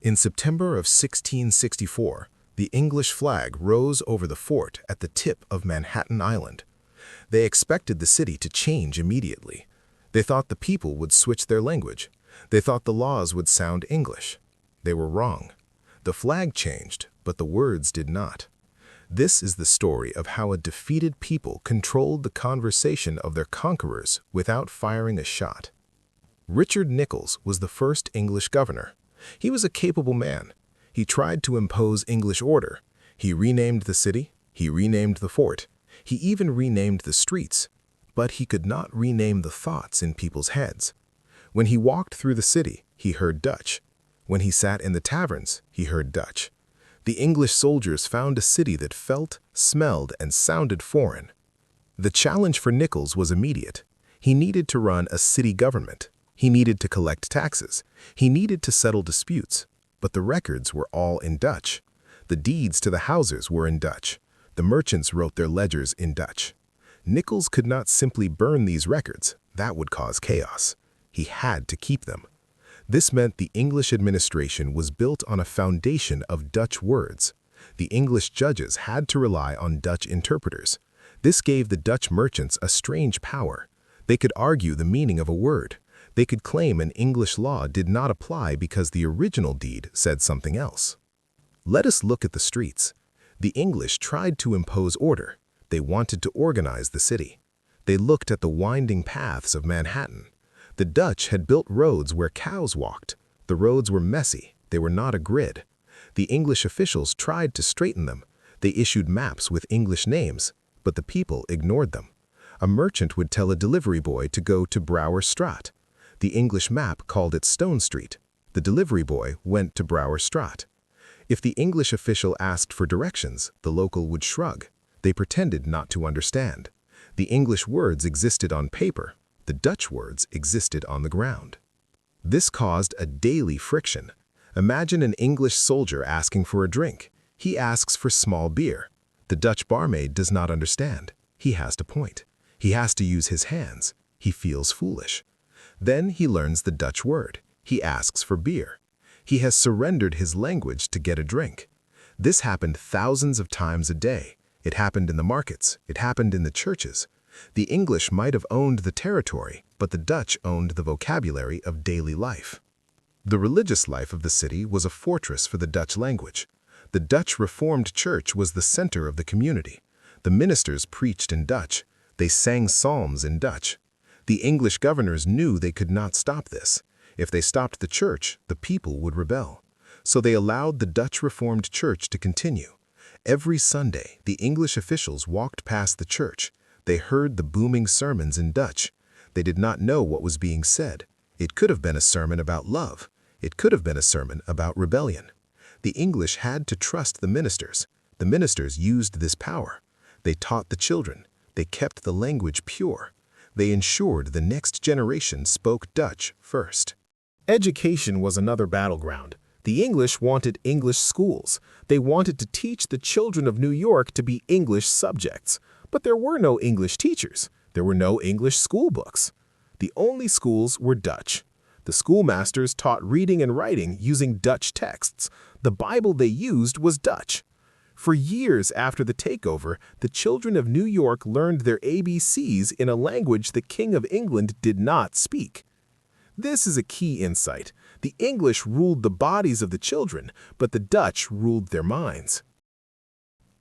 In September of 1664, the English flag rose over the fort at the tip of Manhattan Island. They expected the city to change immediately. They thought the people would switch their language. They thought the laws would sound English. They were wrong. The flag changed, but the words did not. This is the story of how a defeated people controlled the conversation of their conquerors without firing a shot. Richard Nicolls was the first English governor. He was a capable man. He tried to impose English order. He renamed the city. He renamed the fort. He even renamed the streets. But he could not rename the thoughts in people's heads. When he walked through the city, he heard Dutch. When he sat in the taverns, he heard Dutch. The English soldiers found a city that felt, smelled, and sounded foreign. The challenge for Nicolls was immediate. He needed to run a city government. He needed to collect taxes. He needed to settle disputes. But the records were all in Dutch. The deeds to the houses were in Dutch. The merchants wrote their ledgers in Dutch. Nicolls could not simply burn these records. That would cause chaos. He had to keep them. This meant the English administration was built on a foundation of Dutch words. The English judges had to rely on Dutch interpreters. This gave the Dutch merchants a strange power. They could argue the meaning of a word. They could claim an English law did not apply because the original deed said something else. Let us look at the streets. The English tried to impose order. They wanted to organize the city. They looked at the winding paths of Manhattan. The Dutch had built roads where cows walked. The roads were messy. They were not a grid. The English officials tried to straighten them. They issued maps with English names, but the people ignored them. A merchant would tell a delivery boy to go to Brouwer Straat. The English map called it Stone Street. The delivery boy went to Brouwer Straat. If the English official asked for directions, the local would shrug. They pretended not to understand. The English words existed on paper. The Dutch words existed on the ground. This caused a daily friction. Imagine an English soldier asking for a drink. He asks for small beer. The Dutch barmaid does not understand. He has to point. He has to use his hands. He feels foolish. Then he learns the Dutch word. He asks for beer. He has surrendered his language to get a drink. This happened thousands of times a day. It happened in the markets. It happened in the churches. The English might have owned the territory, but the Dutch owned the vocabulary of daily life. The religious life of the city was a fortress for the Dutch language. The Dutch Reformed Church was the center of the community. The ministers preached in Dutch. They sang psalms in Dutch. The English governors knew they could not stop this. If they stopped the church, the people would rebel. So they allowed the Dutch Reformed Church to continue. Every Sunday, the English officials walked past the church. They heard the booming sermons in Dutch. They did not know what was being said. It could have been a sermon about love. It could have been a sermon about rebellion. The English had to trust the ministers. The ministers used this power. They taught the children. They kept the language pure. They ensured the next generation spoke Dutch first. Education was another battleground. The English wanted English schools. They wanted to teach the children of New York to be English subjects. But there were no English teachers. There were no English school books. The only schools were Dutch. The schoolmasters taught reading and writing using Dutch texts. The Bible they used was Dutch. For years after the takeover, the children of New York learned their ABCs in a language the King of England did not speak. This is a key insight. The English ruled the bodies of the children, but the Dutch ruled their minds.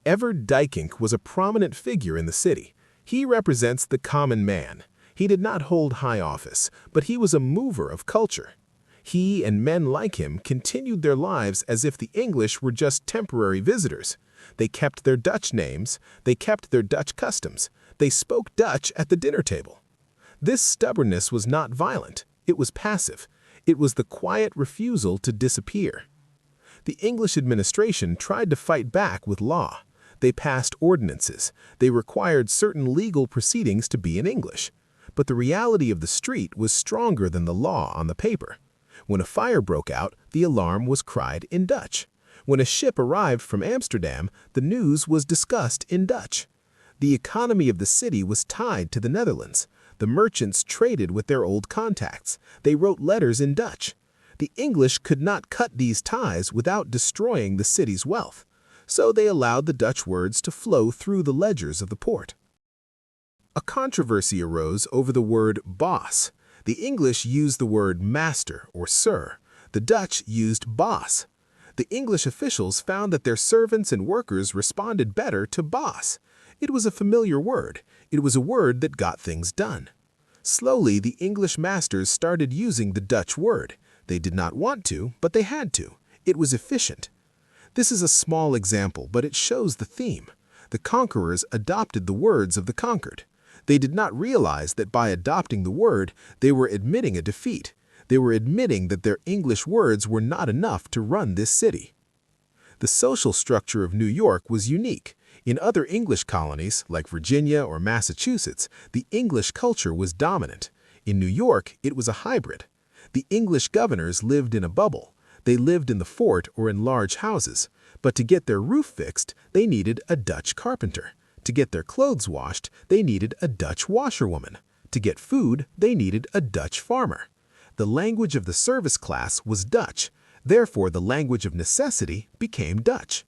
Evert Duyckinck was a prominent figure in the city. He represents the common man. He did not hold high office, but he was a mover of culture. He and men like him continued their lives as if the English were just temporary visitors. They kept their Dutch names. They kept their Dutch customs. They spoke Dutch at the dinner table. This stubbornness was not violent. It was passive. It was the quiet refusal to disappear. The English administration tried to fight back with law. They passed ordinances. They required certain legal proceedings to be in English. But the reality of the street was stronger than the law on the paper. When a fire broke out, the alarm was cried in Dutch. When a ship arrived from Amsterdam, the news was discussed in Dutch. The economy of the city was tied to the Netherlands. The merchants traded with their old contacts. They wrote letters in Dutch. The English could not cut these ties without destroying the city's wealth, so they allowed the Dutch words to flow through the ledgers of the port. A controversy arose over the word boss. The English used the word master or sir. The Dutch used boss. The English officials found that their servants and workers responded better to boss. It was a familiar word. It was a word that got things done. Slowly, the English masters started using the Dutch word. They did not want to, but they had to. It was efficient. This is a small example, but it shows the theme. The conquerors adopted the words of the conquered. They did not realize that by adopting the word, they were admitting a defeat. They were admitting that their English words were not enough to run this city. The social structure of New York was unique. In other English colonies, like Virginia or Massachusetts, the English culture was dominant. In New York, it was a hybrid. The English governors lived in a bubble. They lived in the fort or in large houses. But to get their roof fixed, they needed a Dutch carpenter. To get their clothes washed, they needed a Dutch washerwoman. To get food, they needed a Dutch farmer. The language of the service class was Dutch. Therefore, the language of necessity became Dutch.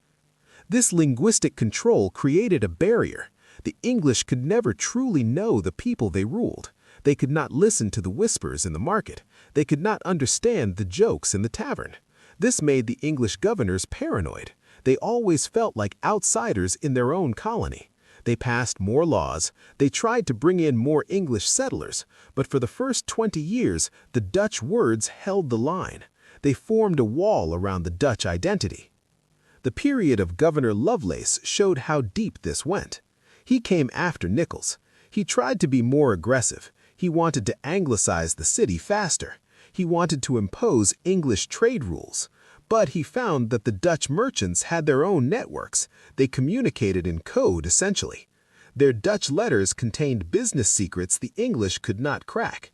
This linguistic control created a barrier. The English could never truly know the people they ruled. They could not listen to the whispers in the market. They could not understand the jokes in the tavern. This made the English governors paranoid. They always felt like outsiders in their own colony. They passed more laws. They tried to bring in more English settlers. But for the first 20 years, the Dutch words held the line. They formed a wall around the Dutch identity. The period of Governor Lovelace showed how deep this went. He came after Nichols. He tried to be more aggressive. He wanted to anglicize the city faster. He wanted to impose English trade rules. But he found that the Dutch merchants had their own networks. They communicated in code, essentially. Their Dutch letters contained business secrets the English could not crack.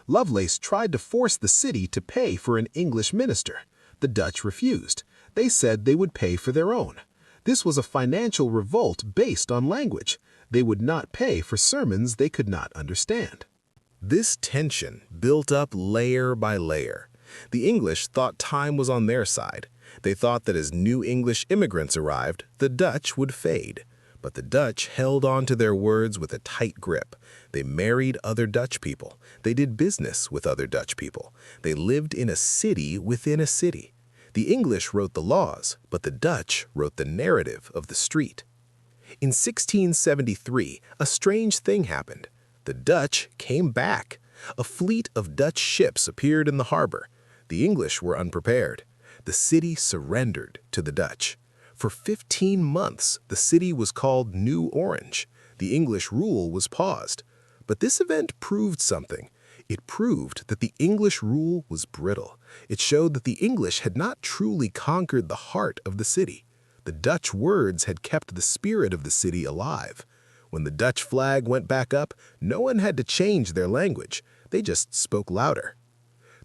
Lovelace tried to force the city to pay for an English minister. The Dutch refused. They said they would pay for their own. This was a financial revolt based on language. They would not pay for sermons they could not understand. This tension built up layer by layer. The English thought time was on their side. They thought that as new English immigrants arrived, the Dutch would fade. But the Dutch held on to their words with a tight grip. They married other Dutch people. They did business with other Dutch people. They lived in a city within a city. The English wrote the laws, but the Dutch wrote the narrative of the street. In 1673, a strange thing happened. The Dutch came back. A fleet of Dutch ships appeared in the harbor. The English were unprepared. The city surrendered to the Dutch. For 15 months, the city was called New Orange. The English rule was paused. But this event proved something. It proved that the English rule was brittle. It showed that the English had not truly conquered the heart of the city. The Dutch words had kept the spirit of the city alive. When the Dutch flag went back up, no one had to change their language. They just spoke louder.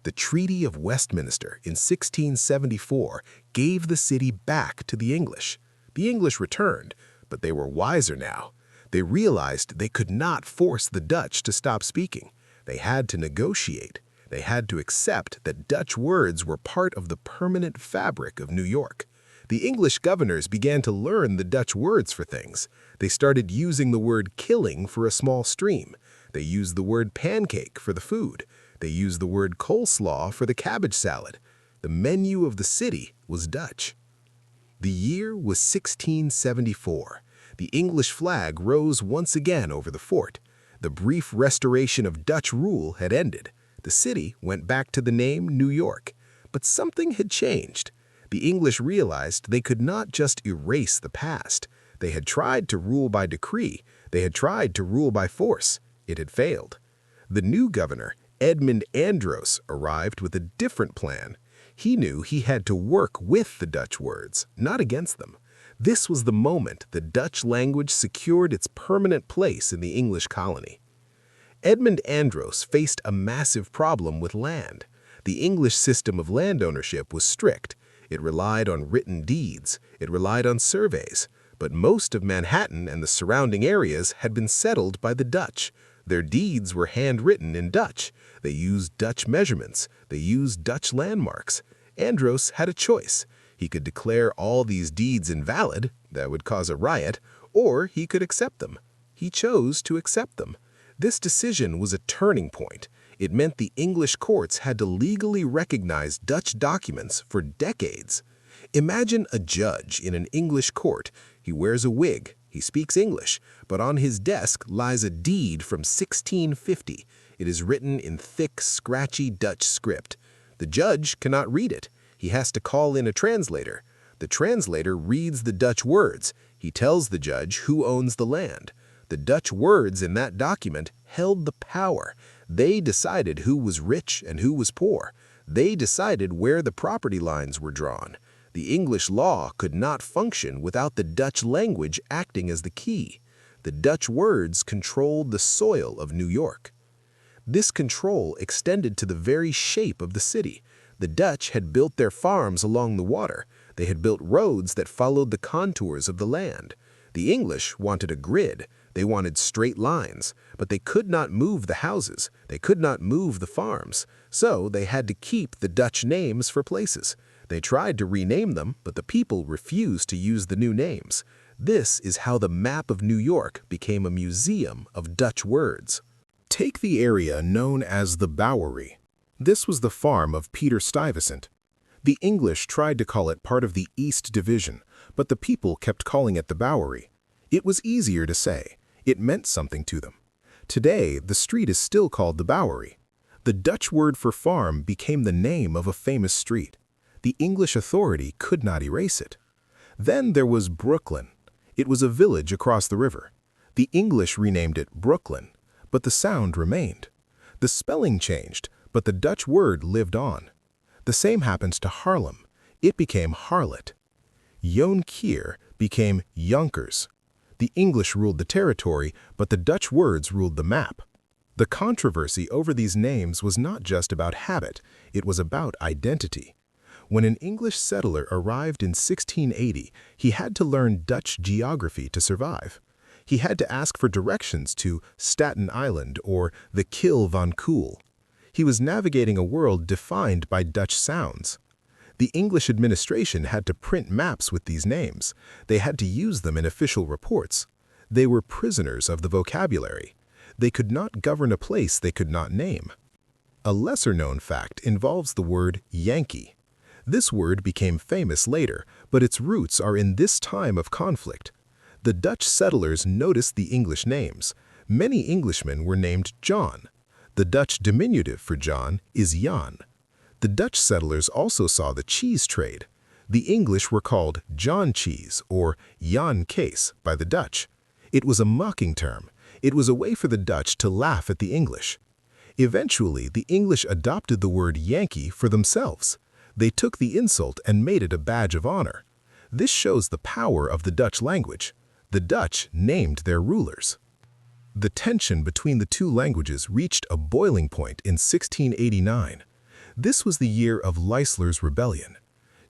The Treaty of Westminster in 1674 gave the city back to the English. The English returned, but they were wiser now. They realized they could not force the Dutch to stop speaking. They had to negotiate. They had to accept that Dutch words were part of the permanent fabric of New York. The English governors began to learn the Dutch words for things. They started using the word killing for a small stream. They used the word pancake for the food. They used the word coleslaw for the cabbage salad. The menu of the city was Dutch. The year was 1674. The English flag rose once again over the fort. The brief restoration of Dutch rule had ended. The city went back to the name New York. But something had changed. The English realized they could not just erase the past. They had tried to rule by decree. They had tried to rule by force. It had failed. The new governor, Edmund Andros, arrived with a different plan. He knew he had to work with the Dutch words, not against them. This was the moment the Dutch language secured its permanent place in the English colony. Edmund Andros faced a massive problem with land. The English system of land ownership was strict. It relied on written deeds. It relied on surveys. But most of Manhattan and the surrounding areas had been settled by the Dutch. Their deeds were handwritten in Dutch. They used Dutch measurements. They used Dutch landmarks. Andros had a choice. He could declare all these deeds invalid, that would cause a riot, or he could accept them. He chose to accept them. This decision was a turning point. It meant the English courts had to legally recognize Dutch documents for decades. Imagine a judge in an English court. He wears a wig. He speaks English, but on his desk lies a deed from 1650. It is written in thick, scratchy Dutch script. The judge cannot read it. He has to call in a translator. The translator reads the Dutch words. He tells the judge who owns the land. The Dutch words in that document held the power. They decided who was rich and who was poor. They decided where the property lines were drawn. The English law could not function without the Dutch language acting as the key. The Dutch words controlled the soil of New York. This control extended to the very shape of the city. The Dutch had built their farms along the water. They had built roads that followed the contours of the land. The English wanted a grid. They wanted straight lines, but they could not move the houses. They could not move the farms. So they had to keep the Dutch names for places. They tried to rename them, but the people refused to use the new names. This is how the map of New York became a museum of Dutch words. Take the area known as the Bowery. This was the farm of Peter Stuyvesant. The English tried to call it part of the East Division, but the people kept calling it the Bowery. It was easier to say. It meant something to them. Today, the street is still called the Bowery. The Dutch word for farm became the name of a famous street. The English authority could not erase it. Then there was Brooklyn. It was a village across the river. The English renamed it Brooklyn, but the sound remained. The spelling changed, but the Dutch word lived on. The same happens to Harlem. It became Harlot. Jonkheer became Yonkers. The English ruled the territory, but the Dutch words ruled the map. The controversy over these names was not just about habit, it was about identity. When an English settler arrived in 1680, he had to learn Dutch geography to survive. He had to ask for directions to Staten Island or the Kil van Kuil. He was navigating a world defined by Dutch sounds. The English administration had to print maps with these names. They had to use them in official reports. They were prisoners of the vocabulary. They could not govern a place they could not name. A lesser-known fact involves the word Yankee. This word became famous later, but its roots are in this time of conflict. The Dutch settlers noticed the English names. Many Englishmen were named John. The Dutch diminutive for John is Jan. The Dutch settlers also saw the cheese trade. The English were called John cheese or Jan Kees by the Dutch. It was a mocking term. It was a way for the Dutch to laugh at the English. Eventually, the English adopted the word Yankee for themselves. They took the insult and made it a badge of honor. This shows the power of the Dutch language. The Dutch named their rulers. The tension between the two languages reached a boiling point in 1689. This was the year of Leisler's rebellion.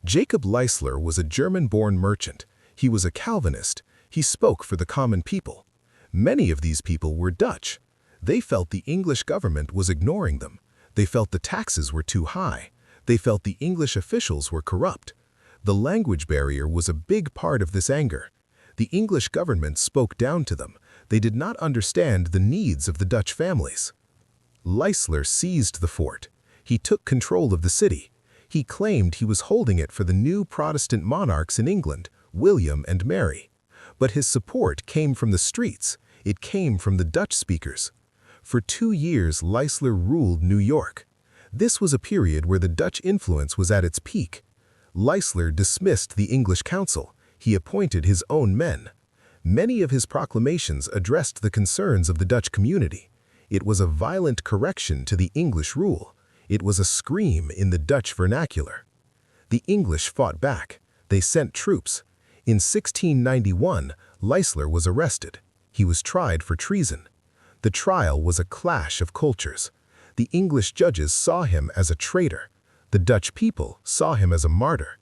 Jacob Leisler was a German-born merchant. He was a Calvinist. He spoke for the common people. Many of these people were Dutch. They felt the English government was ignoring them. They felt the taxes were too high. They felt the English officials were corrupt. The language barrier was a big part of this anger. The English government spoke down to them. They did not understand the needs of the Dutch families. Leisler seized the fort. He took control of the city. He claimed he was holding it for the new Protestant monarchs in England, William and Mary. But his support came from the streets. It came from the Dutch speakers. For 2 years, Leisler ruled New York. This was a period where the Dutch influence was at its peak. Leisler dismissed the English council. He appointed his own men. Many of his proclamations addressed the concerns of the Dutch community. It was a violent correction to the English rule. It was a scream in the Dutch vernacular. The English fought back. They sent troops. In 1691, Leisler was arrested. He was tried for treason. The trial was a clash of cultures. The English judges saw him as a traitor. The Dutch people saw him as a martyr.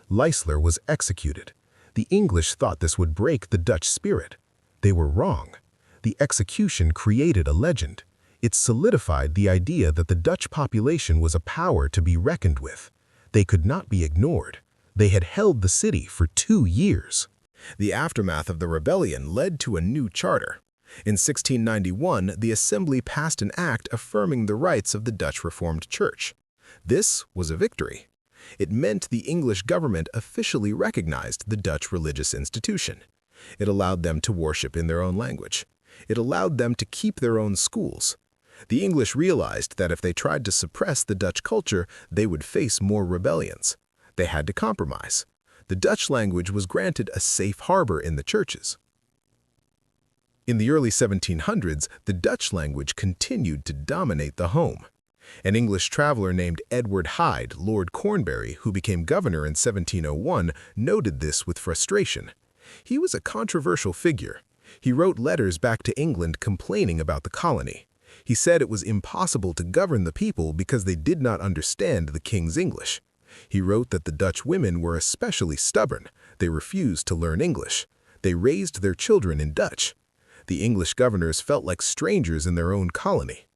Leisler was executed. The English thought this would break the Dutch spirit. They were wrong. The execution created a legend. It solidified the idea that the Dutch population was a power to be reckoned with. They could not be ignored. They had held the city for 2 years. The aftermath of the rebellion led to a new charter. In 1691, the Assembly passed an act affirming the rights of the Dutch Reformed Church. This was a victory. It meant the English government officially recognized the Dutch religious institution. It allowed them to worship in their own language. It allowed them to keep their own schools. The English realized that if they tried to suppress the Dutch culture, they would face more rebellions. They had to compromise. The Dutch language was granted a safe harbor in the churches. In the early 1700s, the Dutch language continued to dominate the home. An English traveler named Edward Hyde, Lord Cornbury, who became governor in 1701, noted this with frustration. He was a controversial figure. He wrote letters back to England complaining about the colony. He said it was impossible to govern the people because they did not understand the king's English. He wrote that the Dutch women were especially stubborn. They refused to learn English. They raised their children in Dutch. The English governors felt like strangers in their own colony.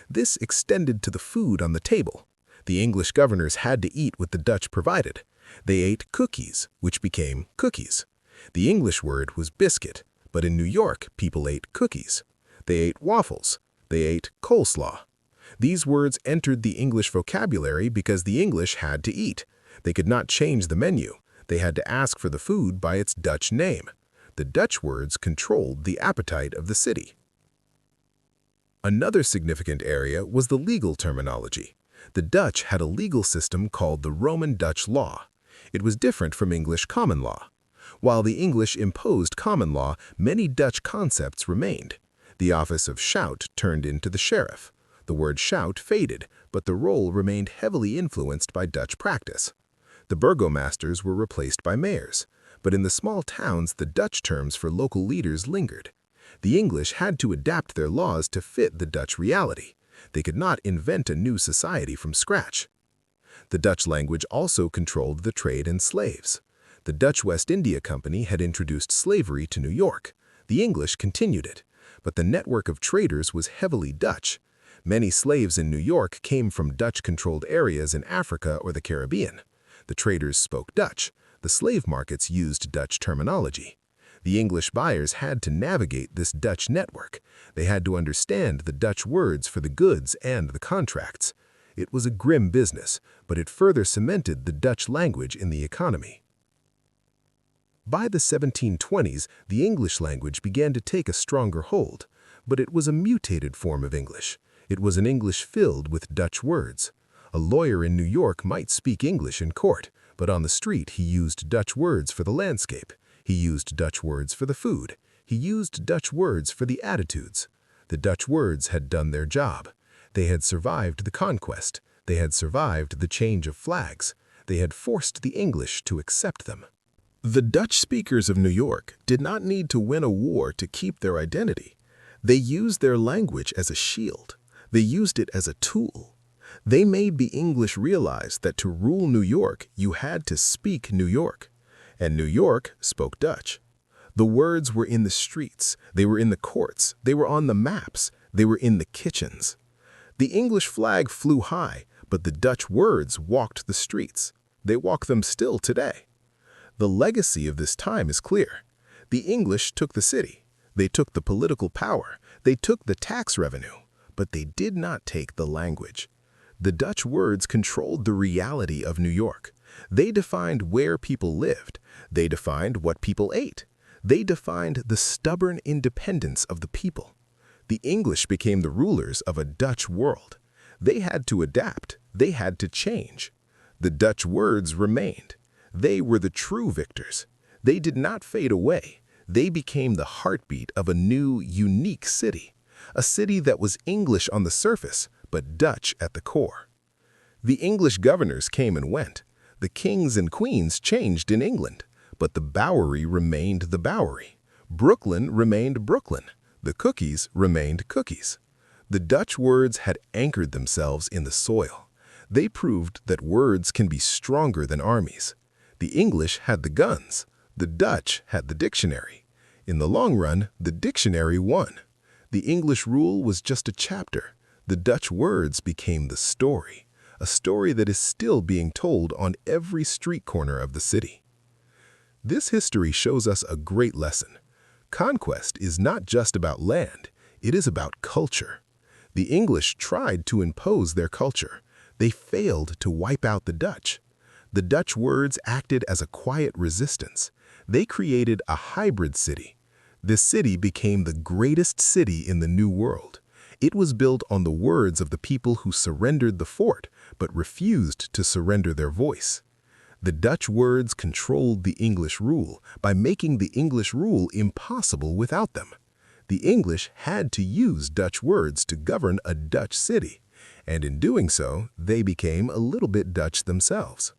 This extended to the food on the table. The English governors had to eat what the Dutch provided. They ate cookies, which became cookies. The English word was biscuit, but in New York, people ate cookies. They ate waffles. They ate coleslaw. These words entered the English vocabulary because the English had to eat. They could not change the menu. They had to ask for the food by its Dutch name. The Dutch words controlled the appetite of the city. Another significant area was the legal terminology. The Dutch had a legal system called the Roman Dutch law. It was different from English common law. While the English imposed common law, many Dutch concepts remained. The office of shout turned into the sheriff. The word shout faded, but the role remained heavily influenced by Dutch practice. The burgomasters were replaced by mayors, but in the small towns the Dutch terms for local leaders lingered. The English had to adapt their laws to fit the Dutch reality. They could not invent a new society from scratch. The Dutch language also controlled the trade in slaves. The Dutch West India Company had introduced slavery to New York. The English continued it, but the network of traders was heavily Dutch. Many slaves in New York came from Dutch-controlled areas in Africa or the Caribbean. The traders spoke Dutch. The slave markets used Dutch terminology. The English buyers had to navigate this Dutch network. They had to understand the Dutch words for the goods and the contracts. It was a grim business, but it further cemented the Dutch language in the economy. By the 1720s, the English language began to take a stronger hold, but it was a mutated form of English. It was an English filled with Dutch words. A lawyer in New York might speak English in court, but on the street he used Dutch words for the landscape. He used Dutch words for the food. He used Dutch words for the attitudes. The Dutch words had done their job. They had survived the conquest. They had survived the change of flags. They had forced the English to accept them. The Dutch speakers of New York did not need to win a war to keep their identity. They used their language as a shield. They used it as a tool. They made the English realize that to rule New York, you had to speak New York. And New York spoke Dutch. The words were in the streets, they were in the courts, they were on the maps, they were in the kitchens. The English flag flew high, but the Dutch words walked the streets. They walk them still today. The legacy of this time is clear. The English took the city. They took the political power. They took the tax revenue. But they did not take the language. The Dutch words controlled the reality of New York. They defined where people lived. They defined what people ate. They defined the stubborn independence of the people. The English became the rulers of a Dutch world. They had to adapt. They had to change. The Dutch words remained. They were the true victors. They did not fade away. They became the heartbeat of a new, unique city. A city that was English on the surface, but Dutch at the core. The English governors came and went. The kings and queens changed in England, but the Bowery remained the Bowery. Brooklyn remained Brooklyn. The cookies remained cookies. The Dutch words had anchored themselves in the soil. They proved that words can be stronger than armies. The English had the guns. The Dutch had the dictionary. In the long run, the dictionary won. The English rule was just a chapter. The Dutch words became the story, a story that is still being told on every street corner of the city. This history shows us a great lesson. Conquest is not just about land, it is about culture. The English tried to impose their culture. They failed to wipe out the Dutch. The Dutch words acted as a quiet resistance. They created a hybrid city. This city became the greatest city in the New World. It was built on the words of the people who surrendered the fort, but refused to surrender their voice. The Dutch words controlled the English rule by making the English rule impossible without them. The English had to use Dutch words to govern a Dutch city, and in doing so, they became a little bit Dutch themselves.